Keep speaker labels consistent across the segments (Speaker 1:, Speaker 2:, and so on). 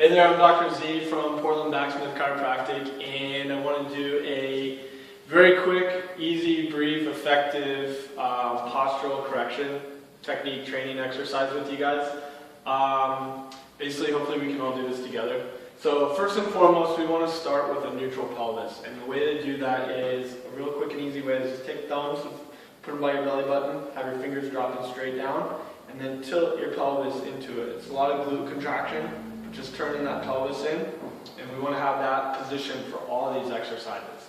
Speaker 1: Hey there, I'm Dr. Z from Portland Backsmith Chiropractic, and I want to do a very quick, easy, brief, effective postural correction technique training exercise with you guys. Basically, hopefully we can all do this together. So first and foremost, we want to start with a neutral pelvis, and the way to do that is a real quick and easy way is just take thumbs, put them by your belly button, have your fingers dropping straight down, and then tilt your pelvis into it. It's a lot of glute contraction, just turning that pelvis in, and we want to have that position for all of these exercises.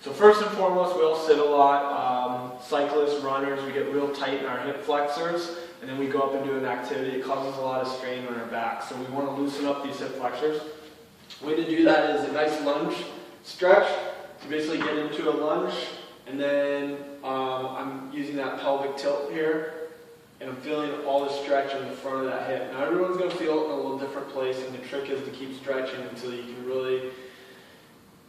Speaker 1: So first and foremost, we all sit a lot. Cyclists, runners, we get real tight in our hip flexors, and then we go up and do an activity. It causes a lot of strain on our back. So we want to loosen up these hip flexors. The way to do that is a nice lunge stretch. So basically get into a lunge, and then I'm using that pelvic tilt here, and I'm feeling all the stretch in the front of that hip. Now everyone's going to feel it in a little different place, and the trick is to keep stretching until you can really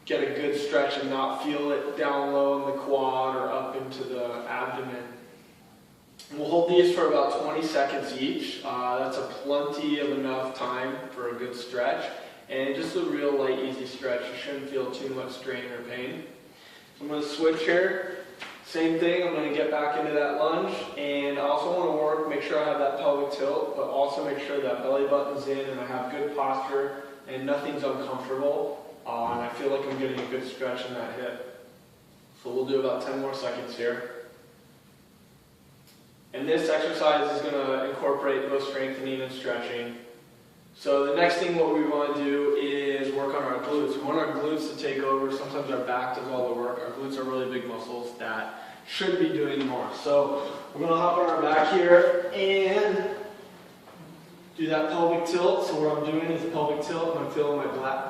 Speaker 1: get a good stretch and not feel it down low in the quad or up into the abdomen. And we'll hold these for about 20 seconds each. That's a plenty of enough time for a good stretch. And just a real light, easy stretch. You shouldn't feel too much strain or pain. I'm going to switch here. Same thing, I'm going to get back into that lunge, and I also want to make sure I have that pelvic tilt, but also make sure that belly button's in and I have good posture and nothing's uncomfortable, and I feel like I'm getting a good stretch in that hip. So we'll do about 10 more seconds here. And this exercise is going to incorporate both strengthening and stretching. So the next thing what we want to do is work on our glutes. We want our glutes to take over. Sometimes our back does all the work. Our glutes are really big muscles that should be doing more. So we're going to hop on our back here and do that pelvic tilt. So what I'm doing is a pelvic tilt, and I'm feeling my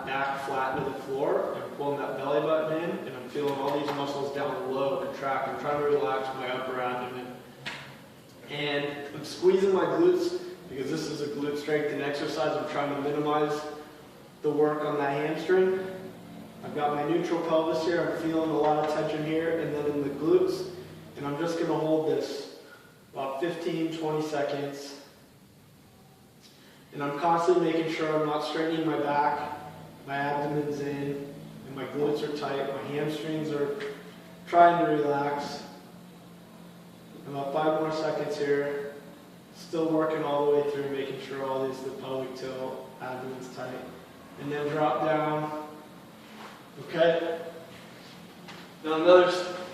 Speaker 1: back flat into the floor. I'm pulling that belly button in, and I'm feeling all these muscles down low contract. I'm trying to relax my upper abdomen. And I'm squeezing my glutes, because this is a glute strengthening exercise. I'm trying to minimize the work on that hamstring. I've got my neutral pelvis here. I'm feeling a lot of tension here and then in the glutes. And I'm just going to hold this about 15, 20 seconds. And I'm constantly making sure I'm not straining my back, my abdomen's in, and my glutes are tight. My hamstrings are trying to relax. About 5 more seconds here. Still working all the way through, making sure all these, the pelvic tilt, abdomen's tight. And then drop down. Okay? Now another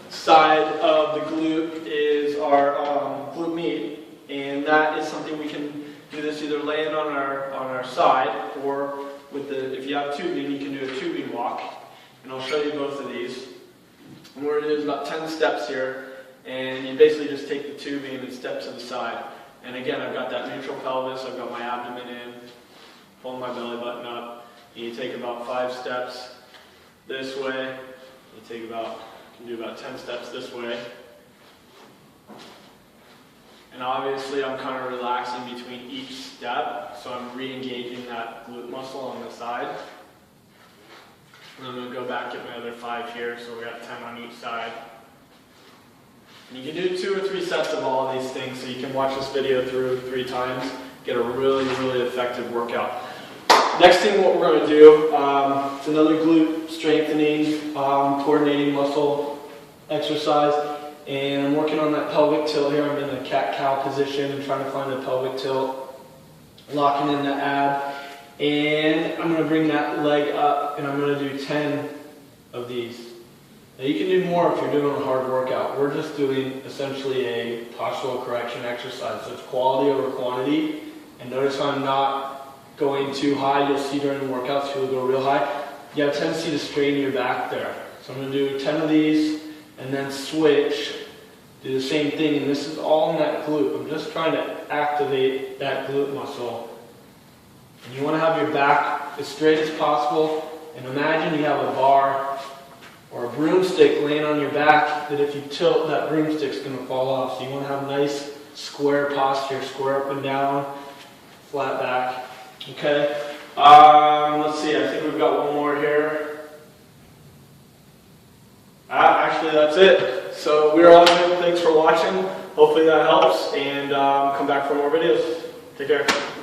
Speaker 1: side of the glute is our glute med, and that is something we can do this either laying on our side, or with the, if you have tubing, you can do a tubing walk. And I'll show you both of these. And we're going to do about 10 steps here, and you basically just take the tubing and step to the side. And again, I've got that neutral pelvis, I've got my abdomen in, pulling my belly button up. And you take about 5 steps this way. You can do about 10 steps this way. And obviously I'm kind of relaxing between each step, so I'm re-engaging that glute muscle on the side. And I'm going to go back, get my other 5 here, so we got 10 on each side. And you can do 2 or 3 sets of all of these things, so you can watch this video through 3 times, get a really, really effective workout. Next thing what we're going to do, it's another glute strengthening, coordinating muscle exercise, and I'm working on that pelvic tilt here. I'm in a cat-cow position and trying to find the pelvic tilt, locking in the ab, and I'm going to bring that leg up, and I'm going to do 10 of these. Now you can do more if you're doing a hard workout. We're just doing essentially a postural correction exercise. So it's quality over quantity. And notice how I'm not going too high. You'll see during the workouts, you'll go real high. You have a tendency to strain your back there. So I'm going to do 10 of these and then switch. Do the same thing. And this is all in that glute. I'm just trying to activate that glute muscle. And you want to have your back as straight as possible. And imagine you have a bar or a broomstick laying on your back, that if you tilt, that broomstick's going to fall off. So you want to have nice square posture, square up and down, flat back. Okay? Let's see, I think we've got one more here. Actually, that's it. So we're all good. Thanks for watching. Hopefully that helps, and come back for more videos. Take care.